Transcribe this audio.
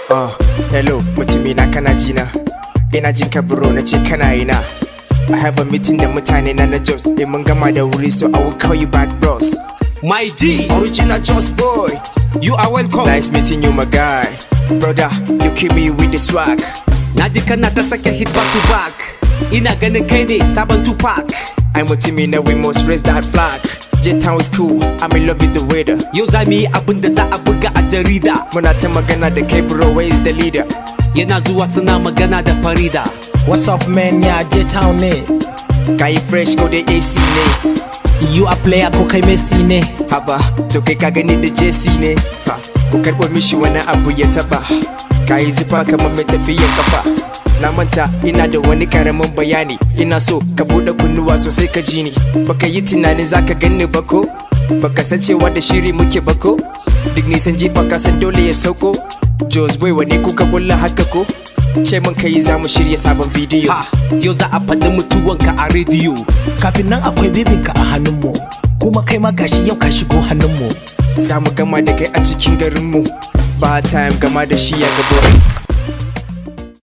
Hello, mutumina kana jina? Ina jin ka bro na ce kana ina. I have a meeting da mutane na Jos. Mun gama da wuri so I will call you back bros. My D, Original Jos boy. you are welcome. Nice meeting you my guy. Brother, you keep me with the swag. Naji kana ta sake hit back to back. Ina ganin kai ne sabon Tupac. I'm mutumina, we must raise that flag. J-Town is cool, I'm in love with the weather. Yau za mu yi abin da za a buga a jarida. Muna ta magana da kai bro, where is the leader? Yana zuwa suna magana da Farida. What's up man, ya J-Town ne. Kayi fresh ko da AC ne. You a player ko kai Messi ne. Haba, to kai ka gani da JC ne. Ku karɓo mishi wani abu ya taba. Kayi zufa kamar mai tafiyan kafa. Na manta ina da wani karamin bayani. Ina so ka buɗe kunnuwa sosai ka ji ni. Baka yi tunanin zaka ganni ba ko? Baka san cewa da shiri muke ba ko? Duk nisan jifa ka san dole ya sauko. Jos boy wani kuka kulla haka ko? Ce mun kai za mu shirya sabon bidiyo. Yau za a faɗi mutuwanka a rediyo. Kafin nan akwai bibinka a hannunmu. Kuma kai ma gashi yau ka shigo hannunmu. Za mu gama da kai a cikin garinmu. Ba time gama da shi ya gabo.